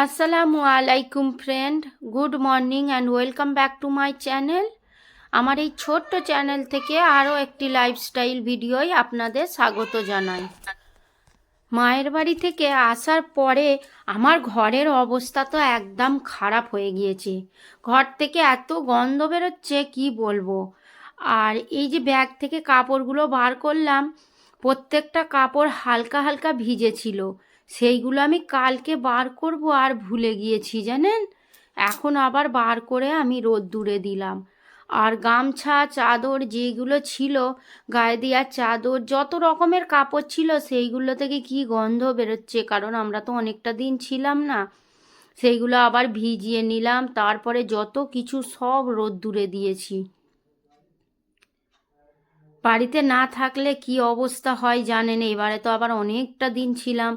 আসসালামু আলাইকুম friend, good morning and welcome back to my channel. আমার এই ছোট্ট চ্যানেল থেকে আরও একটি লাইফস্টাইল ভিডিওয় আপনাদের স্বাগত জানাই। মায়ের বাড়ি থেকে আসার পরে আমার ঘরের অবস্থা তো একদম খারাপ হয়ে গিয়েছে। ঘর থেকে এত গন্ধ বেরোচ্ছে কি বলবো। আর এই যে ব্যাগ থেকে কাপড়গুলো বার করলাম, প্রত্যেকটা কাপড় হালকা হালকা ভিজেছিল। সেইগুলো আমি কালকে বার করব আর ভুলে গিয়েছি জানেন। এখন আবার বার করে আমি রোদ্দুরে দিলাম। আর গামছা চাদর যেগুলো ছিল, গায়ে দেওয়ার চাদর, যত রকমের কাপড় ছিল সেইগুলো থেকে কি গন্ধ বেরোচ্ছে, কারণ আমরা তো অনেকটা দিন ছিলাম না। সেইগুলো আবার ভিজিয়ে নিলাম, তারপরে যত কিছু সব রোদ্দুরে দিয়েছি। বাড়িতে না থাকলে কি অবস্থা হয় জানেন, এবারে তো আবার অনেকটা দিন ছিলাম।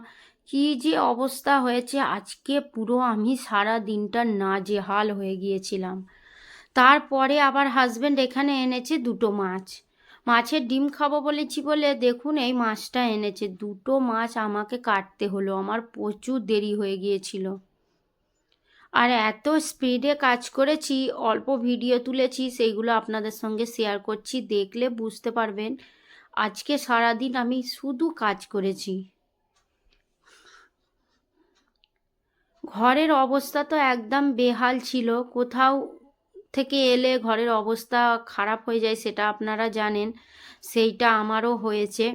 কি যে অবস্থা হয়েছে আজকে, পুরো আমি সারা দিনটা নাজেহাল হয়ে গিয়েছিলাম। তারপরে আবার হাজবেন্ড এখানে এনেছে দুটো মাছ। মাছের ডিম খাবো বলেছি বলে দেখুন এই মাছটা এনেছে। দুটো মাছ আমাকে কাটতে হলো, আমার প্রচুর দেরি হয়ে গিয়েছিল। আর এত স্পিডে কাজ করেছি, অল্প ভিডিও তুলেছি, সেইগুলো আপনাদের সঙ্গে শেয়ার করছি, দেখলে বুঝতে পারবেন। আজকে সারাদিন আমি শুধু কাজ করেছি। ঘরের অবস্থা তো একদম বেহাল ছিল। কোথাও থেকে এলে ঘরের অবস্থা খারাপ হয়ে যায়, সেটা আপনারা জানেন। সেইটা আমারও হয়েছে।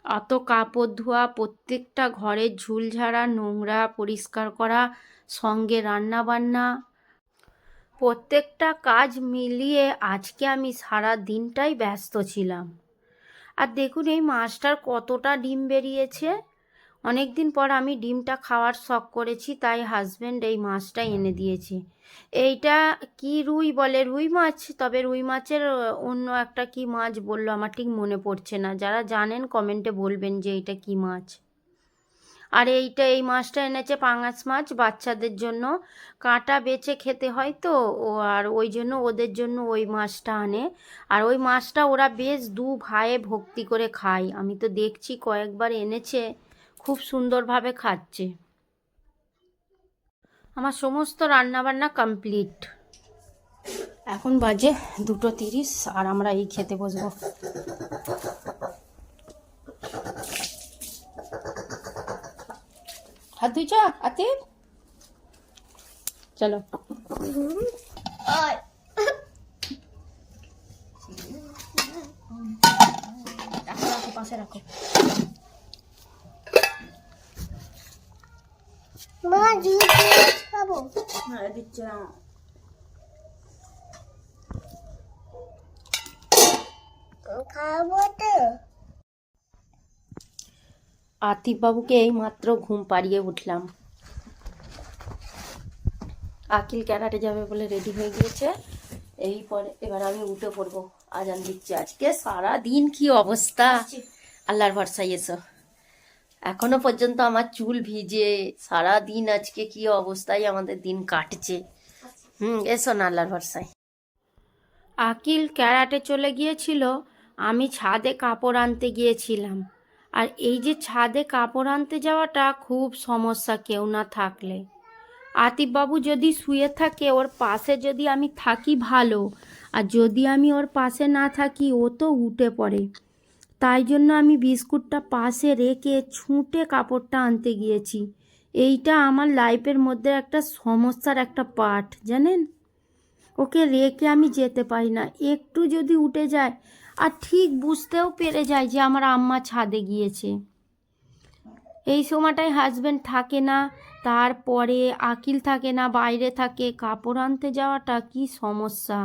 অত কাপড় ধোয়া, প্রত্যেকটা ঘরের ঝুলঝাড়া, নোংরা পরিষ্কার করা, সঙ্গে রান্না বান্না, প্রত্যেকটা কাজ মিলিয়ে আজকে আমি সারা দিনটাই ব্যস্ত ছিলাম। আর দেখুন এই মাছটার কতটা ডিম বেরিয়েছে। অনেক দিন পর আমি ডিমটা খাওয়ার শখ করেছি, তাই হাজবেন্ড এই মাছটা এনে দিয়েছে। এইটা কি রুই বলে, রুই মাছ, তবে রুই মাছের অন্য একটা কি মাছ বললো, আমার ঠিক মনে পড়ছে না। যারা জানেন কমেন্টে বলবেন যে এইটা কি মাছ। আর এই মাছটা এনেছে পাঙাশ মাছ, বাচ্চাদের জন্য কাঁটা বেছে খেতে হয় তো ও, আর ওই জন্য ওদের জন্য ওই মাছটা আনে। আর ওই মাছটা ওরা বেশ দু ভাইয়ে ভক্তি করে খায়। আমি তো দেখছি কয়েকবার এনেছে, খুব সুন্দরভাবে খাচ্ছে। আমার সমস্ত রান্নাবান্না কমপ্লিট। এখন বাজে 2:30 আর আমরা এই খেতে বসবো। হাত ধুইছা আতে, চলো। রাখো রাখো, পাশে রাখো। মা জুস খাবো। হ্যাঁ দিচ্ছি না। খাবো তো। আতিফ বাবুকে এই মাত্র ঘুম পাড়িয়ে উঠলাম। আকিল ক্যারাটে যাবে বলে রেডি হয়ে গিয়েছে। এবার আমি উঠে পড়বো, আজান দিচ্ছে। আজকে সারা দিন কি অবস্থা, আল্লাহর ভরসায় এসো। এখনো পর্যন্ত আমার চুল ভিজে, সারা দিন আজকে কি অবস্থায় আমাদের দিন কাটছে। এসো না আল্লাহর ভরসায়। আকিল ক্যারাটে চলে গিয়েছিল, আমি ছাদে কাপড় আনতে গিয়েছিলাম। আর এই যে ছাদে কাপড় আনতে যাওয়াটা খুব সমস্যা কেউ না থাকলে। আতিফবাবু যদি শুয়ে থাকে, ওর পাশে যদি আমি থাকি ভালো, আর যদি আমি ওর পাশে না থাকি ও তো উঠে পড়ে। তাই জন্য আমি বিস্কুটটা পাশে রেখে ছুটে কাপড়টা আনতে গিয়েছি। এইটা আমার লাইফের মধ্যে একটা সমস্যার একটা পার্ট জানেন। ওকে রেখে আমি যেতে পারি না, একটু যদি উঠে যায় আর ঠিক বুঝতেও পেরে যায় যে আমার আম্মা ছাদে গিয়েছে। এই সময়টায় হাজবেন্ড থাকে না, তারপরে আকিল থাকে না, বাইরে থাকে। কাপড় আনতে যাওয়াটা কি সমস্যা।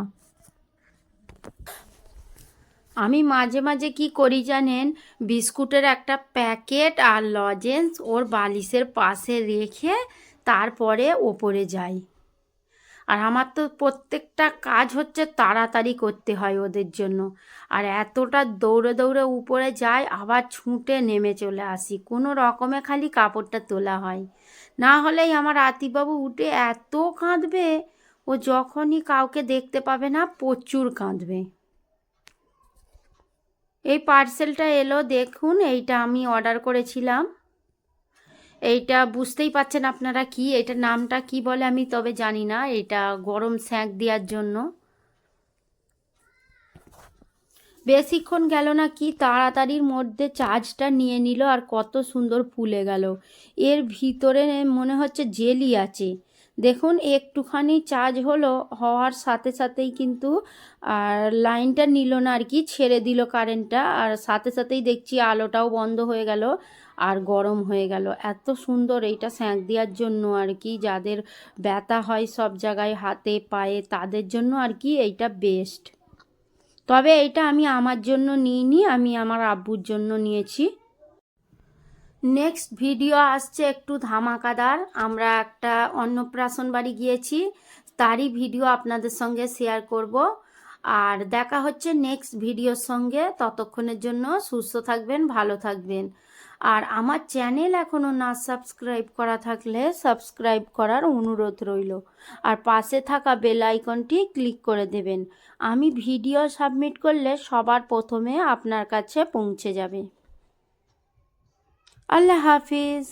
আমি মাঝে মাঝে কি করি জানেন, বিস্কুটের একটা প্যাকেট আর লজেন্স ওর বালিশের পাশে রেখে তারপরে ওপরে যাই। আর আমার তো প্রত্যেকটা কাজ হচ্ছে তাড়াতাড়ি করতে হয় ওদের জন্য। আর এতটা দৌড়ে দৌড়ে উপরে যাই, আবার ছুটে নেমে চলে আসি, কোনো রকমে খালি কাপড়টা তোলা হয়। না হলেই আমার আতিফবাবু উঠে এত কাঁদবে, ও যখনই কাউকে দেখতে পাবে না প্রচুর কাঁদবে। এই পার্সেলটা এলো দেখুন, এইটা আমি অর্ডার করেছিলাম। এইটা বুঝতেই পাচ্ছেন আপনারা কি, এটা নামটা কি বলে আমি তবে জানি না। এটা গরম স্যাঁক দেওয়ার জন্য। বেশিক্ষণ গেল না, কি তাড়াতাড়ির মধ্যে চার্জটা নিয়ে নিল আর কত সুন্দর ফুলে গেল। এর ভিতরে মনে হচ্ছে জেলি আছে। দেখুন একটুখানি চার্জ হলো, হওয়ার সাথে সাথেই কিন্তু আর লাইনটা নিল না আর কি, ছেড়ে দিল কারেন্টটা, আর সাথে সাথেই দেখছি আলোটাও বন্ধ হয়ে গেল আর গরম হয়ে গেল। এত সুন্দর এইটা স্যাঁক দেওয়ার জন্য আর কি, যাদের ব্যথা হয় সব জায়গায় হাতে পায়ে তাদের জন্য আর কি এইটা বেস্ট। তবে এইটা আমি আমার জন্য নিইনি, আমি আমার আব্বুর জন্য নিয়েছি। নেক্সট ভিডিও আসছে একটু ধামাকাদার। আমরা একটা অন্নপ্রাশন বাড়ি গিয়েছি, তারই ভিডিও আপনাদের সঙ্গে শেয়ার করব। আর দেখা হচ্ছে নেক্সট ভিডিওর সঙ্গে। ততক্ষণের জন্য সুস্থ থাকবেন, ভালো থাকবেন। আর আমার চ্যানেল এখনও না সাবস্ক্রাইব করা থাকলে সাবস্ক্রাইব করার অনুরোধ রইল। আর পাশে থাকা বেল আইকনটি ক্লিক করে দেবেন। আমি ভিডিও সাবমিট করলে সবার প্রথমে আপনার কাছে পৌঁছে যাবে। আল্লাহ হাফিজ।